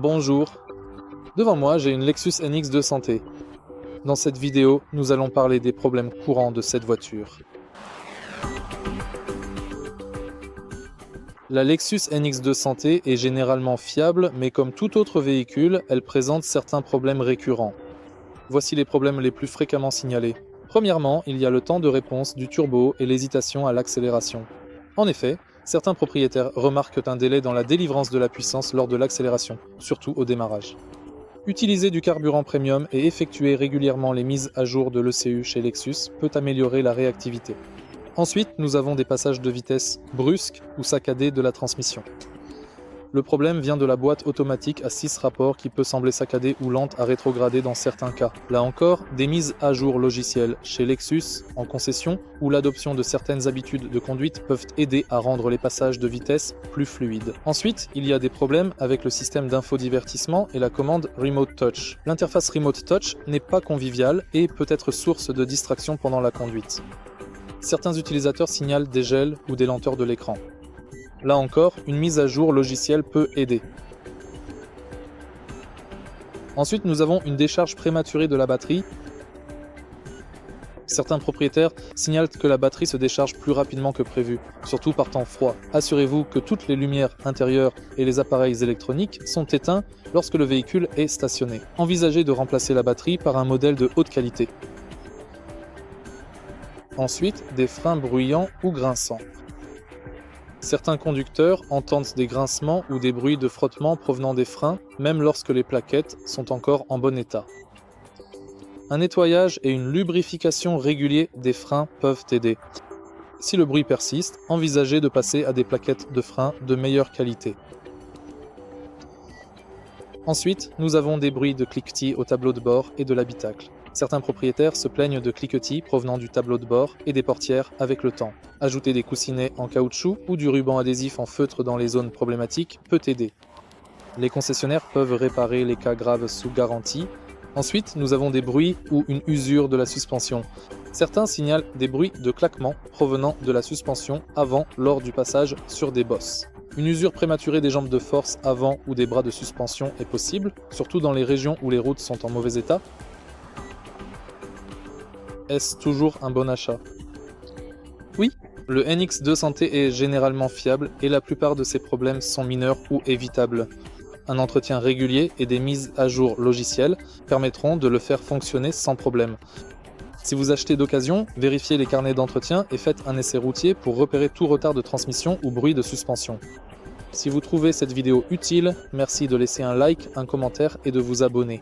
Bonjour. Devant moi, j'ai une Lexus NX 200T. Dans cette vidéo, nous allons parler des problèmes courants de cette voiture. La Lexus NX 200T est généralement fiable, mais comme tout autre véhicule, elle présente certains problèmes récurrents. Voici les problèmes les plus fréquemment signalés. Premièrement, il y a le temps de réponse du turbo et l'hésitation à l'accélération. En effet, certains propriétaires remarquent un délai dans la délivrance de la puissance lors de l'accélération, surtout au démarrage. Utiliser du carburant premium et effectuer régulièrement les mises à jour de l'ECU chez Lexus peut améliorer la réactivité. Ensuite, nous avons des passages de vitesse brusques ou saccadés de la transmission. Le problème vient de la boîte automatique à 6 rapports qui peut sembler saccadée ou lente à rétrograder dans certains cas. Là encore, des mises à jour logicielles chez Lexus, en concession, ou l'adoption de certaines habitudes de conduite peuvent aider à rendre les passages de vitesse plus fluides. Ensuite, il y a des problèmes avec le système d'infodivertissement et la commande Remote Touch. L'interface Remote Touch n'est pas conviviale et peut être source de distraction pendant la conduite. Certains utilisateurs signalent des gels ou des lenteurs de l'écran. Là encore, une mise à jour logicielle peut aider. Ensuite, nous avons une décharge prématurée de la batterie. Certains propriétaires signalent que la batterie se décharge plus rapidement que prévu, surtout par temps froid. Assurez-vous que toutes les lumières intérieures et les appareils électroniques sont éteints lorsque le véhicule est stationné. Envisagez de remplacer la batterie par un modèle de haute qualité. Ensuite, des freins bruyants ou grinçants. Certains conducteurs entendent des grincements ou des bruits de frottement provenant des freins, même lorsque les plaquettes sont encore en bon état. Un nettoyage et une lubrification réguliers des freins peuvent aider. Si le bruit persiste, envisagez de passer à des plaquettes de freins de meilleure qualité. Ensuite, nous avons des bruits de cliquetis au tableau de bord et de l'habitacle. Certains propriétaires se plaignent de cliquetis provenant du tableau de bord et des portières avec le temps. Ajouter des coussinets en caoutchouc ou du ruban adhésif en feutre dans les zones problématiques peut aider. Les concessionnaires peuvent réparer les cas graves sous garantie. Ensuite, nous avons des bruits ou une usure de la suspension. Certains signalent des bruits de claquement provenant de la suspension avant lors du passage sur des bosses. Une usure prématurée des jambes de force avant ou des bras de suspension est possible, surtout dans les régions où les routes sont en mauvais état. Est-ce toujours un bon achat? Oui, le NX 200T est généralement fiable et la plupart de ses problèmes sont mineurs ou évitables. Un entretien régulier et des mises à jour logicielles permettront de le faire fonctionner sans problème. Si vous achetez d'occasion, vérifiez les carnets d'entretien et faites un essai routier pour repérer tout retard de transmission ou bruit de suspension. Si vous trouvez cette vidéo utile, merci de laisser un like, un commentaire et de vous abonner.